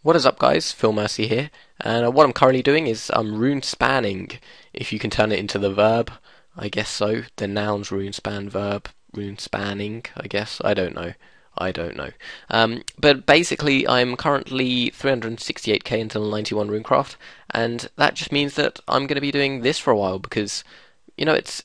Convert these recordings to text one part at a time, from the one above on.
What is up, guys? FeelMercy here, and what I'm currently doing is I'm runespanning. If you can turn it into the verb, I guess so. The noun's runespan, verb runespanning. I guess I don't know. I don't know. But basically, I'm currently 368k until 91 runecraft, and that just means that I'm going to be doing this for a while because it's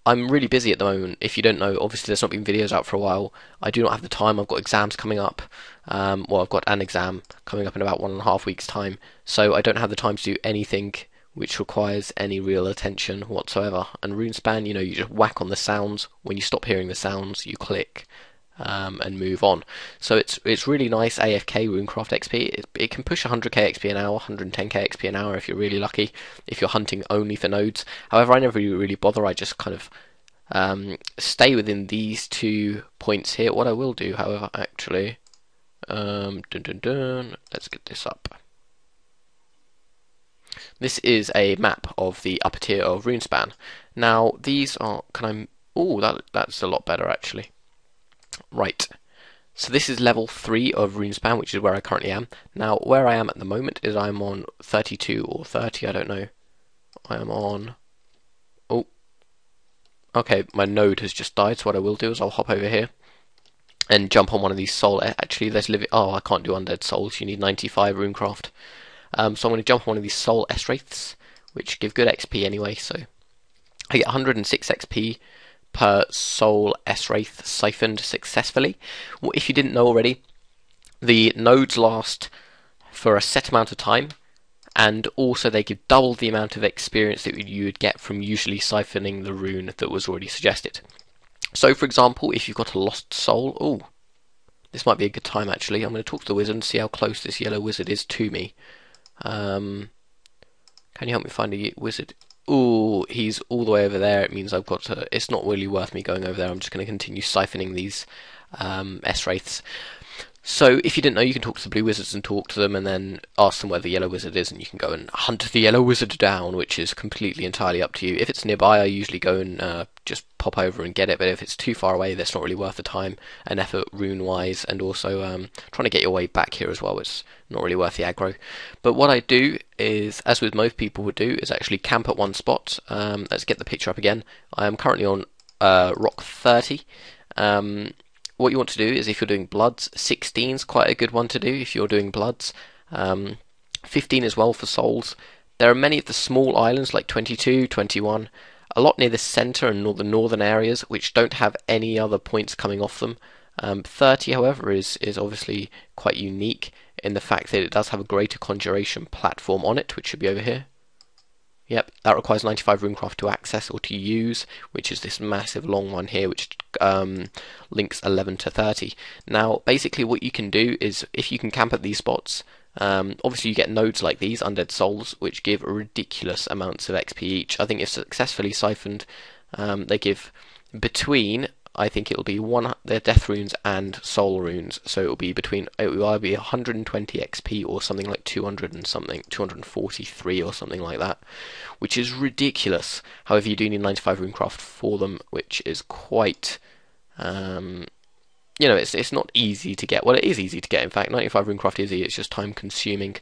I'm really busy at the moment. If you don't know, obviously there's not been videos out for a while. I do not have the time. I've got exams coming up. I've got an exam coming up in about 1.5 weeks' time. So I don't have the time to do anything which requires any real attention whatsoever. And Runespan, you just whack on the sounds. When you stop hearing the sounds, you click and move on. So it's really nice AFK runecraft XP. It can push 100k XP an hour, 110k XP an hour if you're really lucky, if you're hunting only for nodes. However, I never really bother. I just kind of stay within these 2 points here. What I will do, however, actually, let's get this up. This is a map of the upper tier of Runespan. Now these are, that's a lot better actually. Right, so this is level 3 of Runespan, which is where I currently am. Now, where I am at the moment is I'm on 32 or 30, I don't know. I am on... Oh, okay, my node has just died, so what I will do is I'll hop over here and jump on one of these soul... Actually, let's live it... Oh, I can't do undead souls, you need 95 runecraft. So I'm going to jump on one of these soul S-wraiths, which give good XP anyway, so I get 106 XP per soul S-wraith siphoned successfully. Well, if you didn't know already, the nodes last for a set amount of time, and also they give double the amount of experience that you would get from usually siphoning the rune that was already suggested. So, for example, if you've got a lost soul, this might be a good time actually. I'm going to talk to the wizard and see how close this yellow wizard is to me. Can you help me find a wizard? Ooh, he's all the way over there. It means I've got to... It's not really worth me going over there. I'm just going to continue siphoning these S-wraiths. So, if you didn't know, you can talk to the blue wizards and talk to them, and then ask them where the yellow wizard is, and you can go and hunt the yellow wizard down, which is completely entirely up to you. If it's nearby, I usually go and just pop over and get it, but if it's too far away, that's not really worth the time and effort rune-wise, and also trying to get your way back here as well, it's not really worth the aggro. But what I do is, as with most people would do, is actually camp at one spot. Let's get the picture up again. I am currently on rock 30. What you want to do is, if you're doing bloods, 16 is quite a good one to do if you're doing bloods. 15 as well for souls. There are many of the small islands like 22, 21, a lot near the centre and the northern areas which don't have any other points coming off them. 30, however, is obviously quite unique in the fact that it does have a greater conjuration platform on it, which should be over here. Yep, that requires 95 runecraft to access or to use, which is this massive long one here, which links 11 to 30. Now, basically what you can do is, if you can camp at these spots, obviously you get nodes like these, undead souls, which give ridiculous amounts of XP each. I think if successfully siphoned, they give between... I think it'll be they're death runes and soul runes, so it'll be it will either be 120 XP or something like 200 and something, 243 or something like that, which is ridiculous. However, you do need 95 runecraft for them, which is quite, it's not easy to get. Well, it is easy to get. In fact, 95 runecraft is easy. It's just time consuming.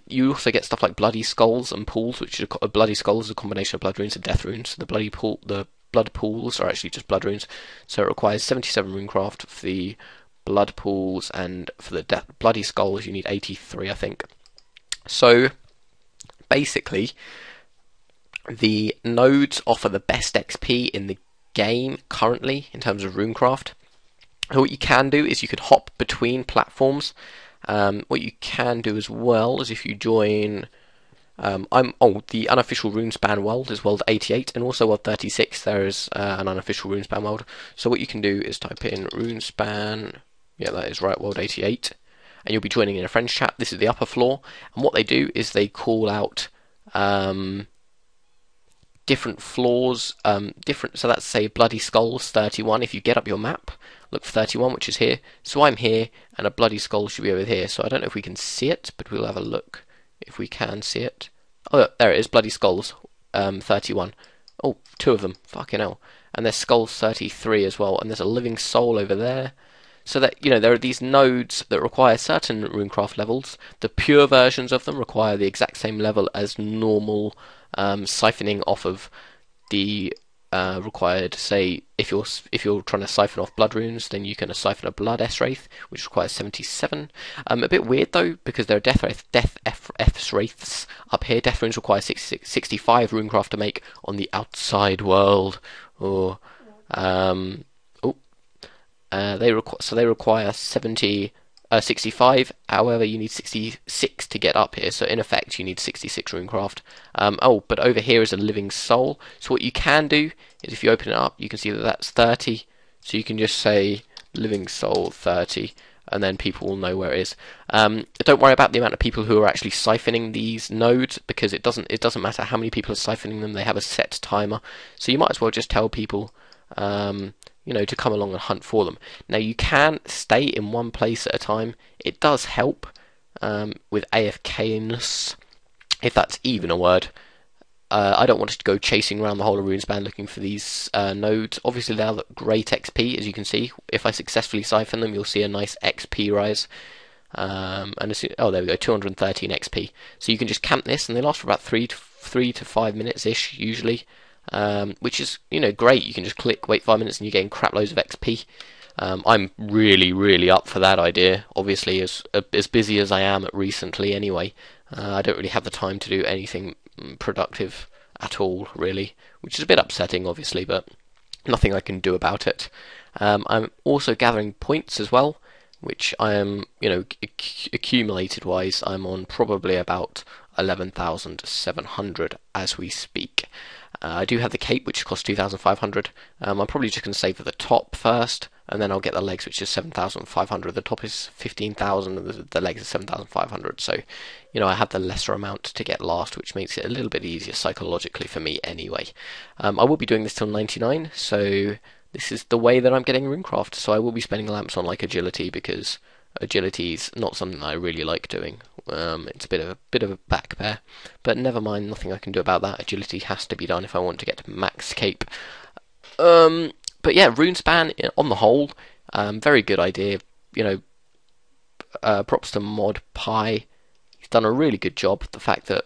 You also get stuff like bloody skulls and pools, which are bloody skulls is a combination of blood runes and death runes. So the blood pools are actually just blood runes, so it requires 77 runecraft for the blood pools, and for the bloody skulls you need 83, I think. So basically, the nodes offer the best XP in the game currently in terms of runecraft. And what you can do is you could hop between platforms. What you can do as well is, if you join... the unofficial Runespan world is world 88, and also world 36 there is an unofficial Runespan world. So what you can do is type in Runespan, yeah, that is right, world 88, and you'll be joining in a friends chat. This is the upper floor, and what they do is they call out different floors, so that's, say, Bloody Skulls 31. If you get up your map, look for 31, which is here. So I'm here, and a Bloody Skull should be over here. So I don't know if we can see it, but we'll have a look if we can see it. Oh, there it is, Bloody Skulls 31. Oh, 2 of them, fucking hell. And there's Skulls 33 as well, and there's a Living Soul over there. So that, there are these nodes that require certain runecraft levels. The pure versions of them require the exact same level as normal siphoning off of the required. Say if you're trying to siphon off blood runes, then you can siphon a blood S-Wraith, which requires 77. A bit weird though, because there are death S-Wraiths up here. Death runes require 65 runecraft to make on the outside world. Or they require 65. However, you need 66 to get up here. So in effect, you need 66 runecraft. But over here is a living soul. So what you can do is, if you open it up, you can see that that's 30. So you can just say living soul 30, and then people will know where it is. Don't worry about the amount of people who are actually siphoning these nodes, because it doesn't matter how many people are siphoning them. They have a set timer. So you might as well just tell people to come along and hunt for them. Now you can stay in one place at a time. It does help with AFK-ness, if that's even a word. I don't want to go chasing around the whole of Runespan looking for these nodes. Obviously they have great XP, as you can see. If I successfully siphon them, you'll see a nice XP rise. There we go, 213 XP. So you can just camp this, and they last for about 3 to 5 minutes-ish, usually. Which is, great. You can just click, wait 5 minutes, and you're getting crap loads of XP. I'm really, really up for that idea. Obviously, as busy as I am recently anyway, I don't really have the time to do anything productive at all, really, which is a bit upsetting, obviously, but nothing I can do about it. I'm also gathering points as well, which I am, accumulated-wise, I'm on probably about 11,700 as we speak. I do have the cape, which costs 2,500. I'm probably just going to save for the top first, and then I'll get the legs, which is 7,500. The top is 15,000, and the legs is 7,500. So, I have the lesser amount to get last, which makes it a little bit easier psychologically for me anyway. I will be doing this till 99, so this is the way that I'm getting runecraft. So I will be spending lamps on agility, because agility is not something that I really like doing. It's a bit of a back bear, but never mind. Nothing I can do about that. Agility has to be done if I want to get to max cape. But yeah, Runespan on the whole, very good idea. Props to Mod Pi. He's done a really good job. The fact that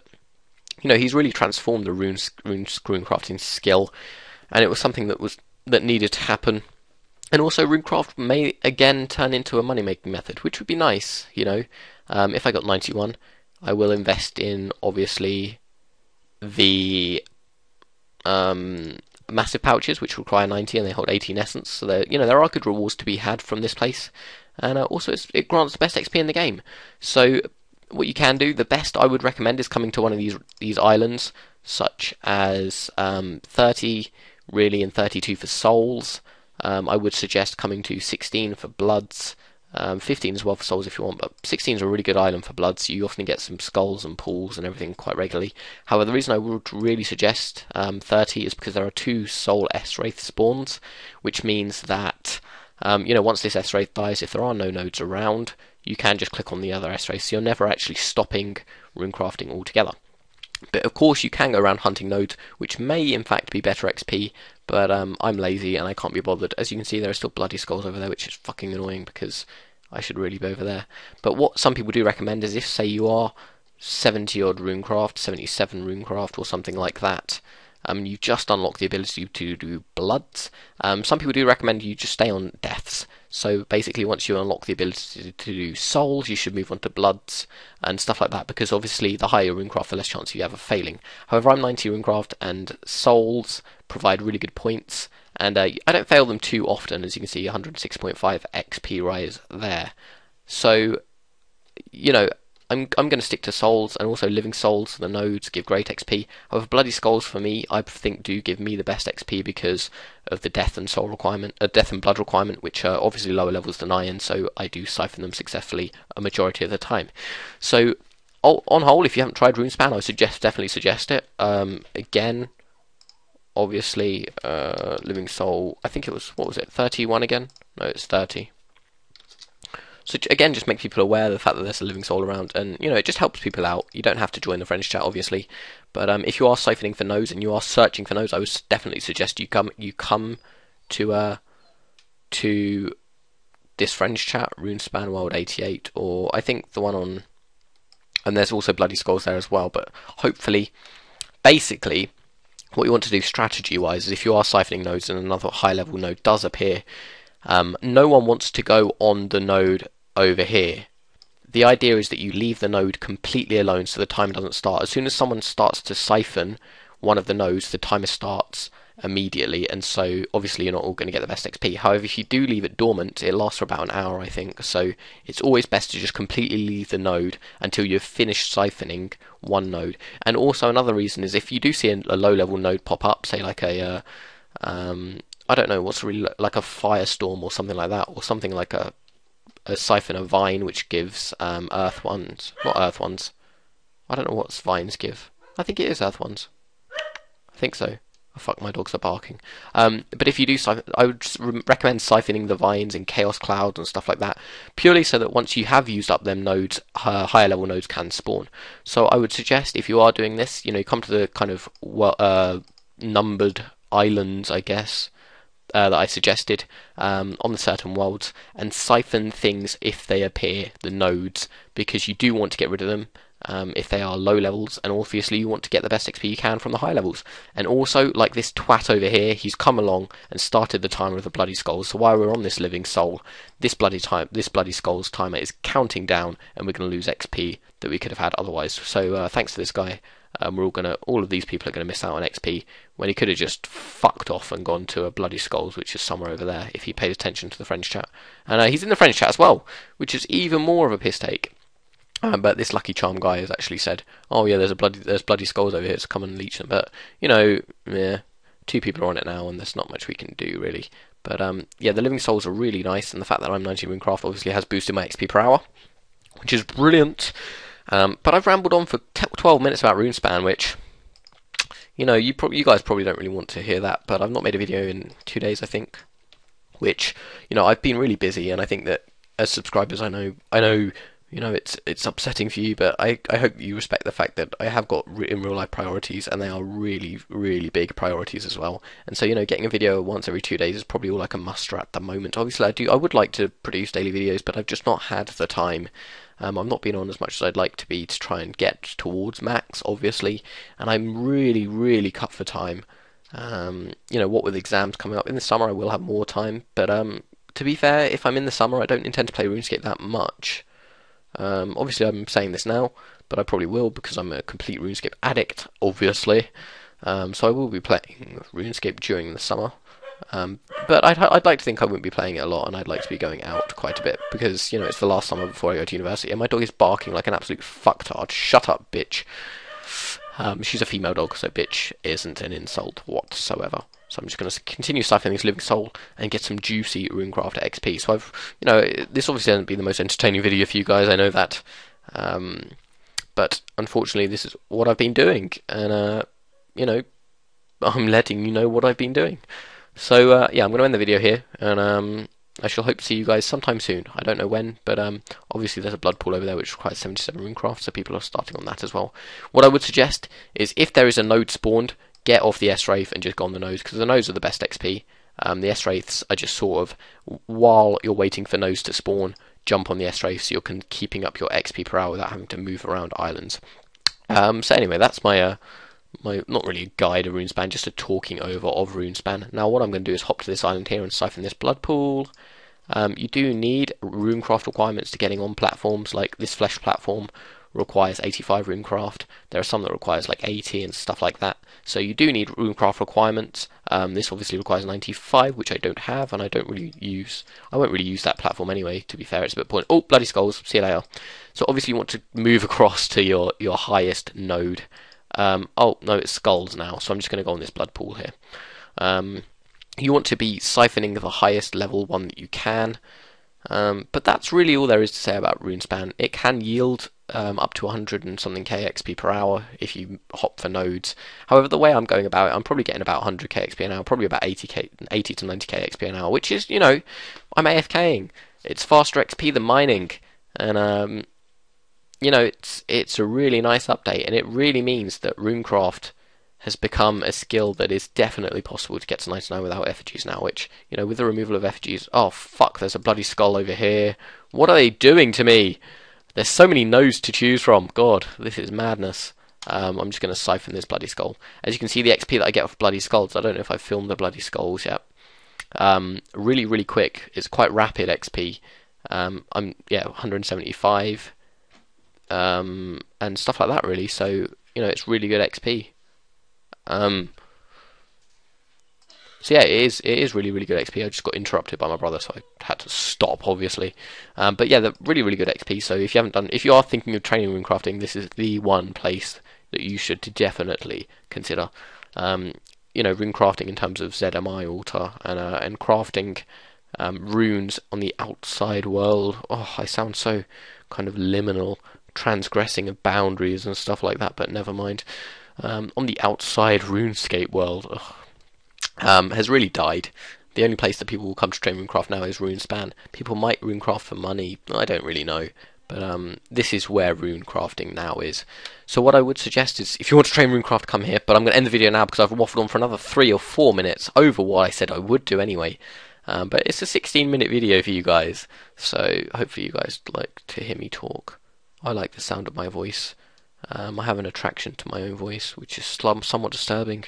he's really transformed the runecrafting skill, and it was something that needed to happen. And also, runecraft may again turn into a money-making method, which would be nice. If I got 91, I will invest in, obviously, the massive pouches, which require 90, and they hold 18 essence. So there are good rewards to be had from this place, and also it grants the best XP in the game. So what you can do, the best I would recommend, is coming to one of these islands, such as 30 really and 32 for souls. I would suggest coming to 16 for bloods, 15 as well for souls if you want, but 16 is a really good island for bloods. You often get some skulls and pools and everything quite regularly. However, the reason I would really suggest 30 is because there are 2 soul S-Wraith spawns, which means that once this S-Wraith dies, if there are no nodes around, you can just click on the other S-Wraith, so you're never actually stopping runecrafting altogether. But of course you can go around hunting nodes, which may in fact be better XP, but I'm lazy and I can't be bothered. As you can see, there are still bloody skulls over there, which is fucking annoying because I should really be over there. But what some people do recommend is, if say you are 70 odd runecraft, 77 runecraft or something like that, you've just unlocked the ability to do bloods. Some people do recommend you just stay on deaths. So basically, once you unlock the ability to do souls, you should move on to bloods and stuff like that, because obviously the higher runecraft, the less chance you have of failing. However, I'm 90 runecraft, and souls provide really good points, and I don't fail them too often. As you can see, 106.5 XP rise there. So, I'm going to stick to souls, and also living souls. The nodes give great XP. However, bloody skulls for me, I think, do give me the best XP because of the death and soul requirement, death and blood requirement, which are obviously lower levels than iron. So I do siphon them successfully a majority of the time. So on whole, if you haven't tried Runespan, I would definitely suggest it. Again, obviously, living soul. I think it was, what was it, 31 again? No, it's 30. So again, just make people aware of the fact that there's a living soul around, and it just helps people out. You don't have to join the friends chat, obviously, but if you are siphoning for nodes and you are searching for nodes, I would definitely suggest you come to this French chat, Runespan World 88, or I think the one on, and there's also Bloody Skulls there as well. But hopefully, basically, what you want to do strategy-wise is if you are siphoning nodes and another high-level node does appear, no one wants to go on the node over here. The idea is that you leave the node completely alone so the timer doesn't start. As soon as someone starts to siphon one of the nodes, the timer starts immediately, and so obviously you're not all going to get the best XP. However, if you do leave it dormant, it lasts for about an hour, I think, so it's always best to just completely leave the node until you've finished siphoning one node. And also another reason is if you do see a low-level node pop up, say like a I don't know what's really like a firestorm or something like that, or something like a siphon of vine which gives earth ones, not earth ones. I don't know what vines give. I think it is earth ones. I think so. Oh, fuck, my dogs are barking. But if you do siphon, I would just recommend siphoning the vines in chaos clouds and stuff like that, purely so that once you have used up them nodes, higher level nodes can spawn. So I would suggest if you are doing this, you come to the kind of numbered islands, I guess, that I suggested on the certain worlds, and siphon things if they appear, the nodes, because you do want to get rid of them if they are low levels, and obviously you want to get the best XP you can from the high levels. And also, like this twat over here, he's come along and started the timer of the Bloody Skulls, so while we're on this living soul, this Bloody Skulls timer is counting down, and we're going to lose XP that we could have had otherwise. So thanks to this guy, all of these people are going to miss out on XP when he could have just fucked off and gone to a Bloody Skulls, which is somewhere over there, if he paid attention to the French chat. And he's in the French chat as well, which is even more of a piss take. But this Lucky Charm guy has actually said, "Oh yeah, there's Bloody Skulls over here, so come and leech them." But yeah, 2 people are on it now, and there's not much we can do really. But yeah, the Living Souls are really nice, and the fact that I'm 19 Runecraft obviously has boosted my XP per hour, which is brilliant. But I've rambled on for 12 minutes about Runespan, which you guys probably don't really want to hear that. But I've not made a video in 2 days, I think, which I've been really busy, and I think that as subscribers, I know. It's upsetting for you, but I hope you respect the fact that I have got in real life priorities, and they are really, really big priorities as well. And so, getting a video once every 2 days is probably all I can muster at the moment. Obviously, I would like to produce daily videos, but I've just not had the time. I've not been on as much as I'd like to be to try and get towards max, obviously, and I'm really, really cut for time. What with exams coming up in the summer, I will have more time. But to be fair, if I'm in the summer, I don't intend to play RuneScape that much. Obviously I'm saying this now, but I probably will because I'm a complete RuneScape addict, obviously. So I will be playing RuneScape during the summer. But I'd like to think I wouldn't be playing it a lot, and I'd like to be going out quite a bit because it's the last summer before I go to university, and my dog is barking like an absolute fucktard. Shut up, bitch. She's a female dog, so bitch isn't an insult whatsoever. So I'm just going to continue siphoning this Living Soul and get some juicy Runecraft XP. So this obviously hasn't been the most entertaining video for you guys, I know that. But unfortunately this is what I've been doing, and I'm letting you know what I've been doing. So yeah, I'm going to end the video here, and I shall hope to see you guys sometime soon. I don't know when, but obviously there's a blood pool over there which requires 77 Runecraft, so people are starting on that as well. What I would suggest is if there is a node spawned, get off the S-Wraith and just go on the nodes, because the nodes are the best XP. The S-Wraiths are just sort of, while you're waiting for nodes to spawn, jump on the S-Wraith so you're keeping up your XP per hour without having to move around islands. So anyway, that's my not really a guide of Runespan, just a talking over of Runespan. Now what I'm going to do is hop to this island here and siphon this blood pool. You do need runecraft requirements to getting on platforms, like this flesh platform requires 85 runecraft. There are some that requires like 80 and stuff like that. So you do need runecraft requirements. This obviously requires 95, which I don't have, and I don't really use. I won't really use that platform anyway, to be fair. It's a bit point. Oh, Bloody Skulls, see you later. So obviously you want to move across to your highest node. Oh no, it's skulls now, so I'm just going to go on this blood pool here. You want to be siphoning the highest level one that you can, but that's really all there is to say about Runespan. It can yield up to 100 and something K XP per hour if you hop for nodes. However, the way I'm going about it, I'm probably getting about 100k XP an hour, probably about 80 to 90k XP an hour, which is, I'm AFKing. It's faster XP than mining, and it's a really nice update, and it really means that Runecraft has become a skill that is definitely possible to get to 99 without effigies now, which, you know, with the removal of effigies, oh fuck, there's a bloody skull over here. What are they doing to me? There's so many no's to choose from. God, this is madness. I'm just going to siphon this bloody skull. As you can see, the XP that I get off bloody skulls, I don't know if I've filmed the bloody skulls yet. Really, really quick. It's quite rapid XP. I'm 175, and stuff like that, really. So, you know, it's really good XP. So yeah, it is really, really good XP. I just got interrupted by my brother, so I had to stop, obviously. But yeah, they're really, really good XP. So if you are thinking of training runecrafting, this is the one place that you should definitely consider. You know, runecrafting in terms of ZMI altar and crafting runes on the outside world. Oh, I sound so kind of liminal, transgressing of boundaries and stuff like that, but never mind. On the outside RuneScape world, has really died. The only place that people will come to train runecraft now is Runespan. People might runecraft for money, I don't really know, but this is where runecrafting now is. So what I would suggest is, if you want to train runecraft, come here, but I'm going to end the video now because I've waffled on for another 3 or 4 minutes over what I said I would do anyway. But it's a 16-minute video for you guys, so hopefully you guys like to hear me talk. I like the sound of my voice. I have an attraction to my own voice, which is somewhat disturbing.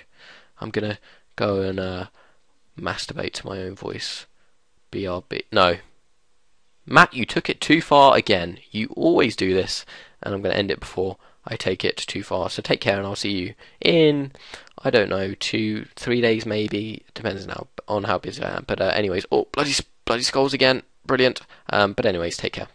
I'm going to go and masturbate to my own voice. BRB. No. Matt, you took it too far again. You always do this, and I'm going to end it before I take it too far. So take care, and I'll see you in, I don't know, 2-3 days maybe. Depends now on how busy I am. But anyways, oh, bloody skulls again. Brilliant. But anyways, take care.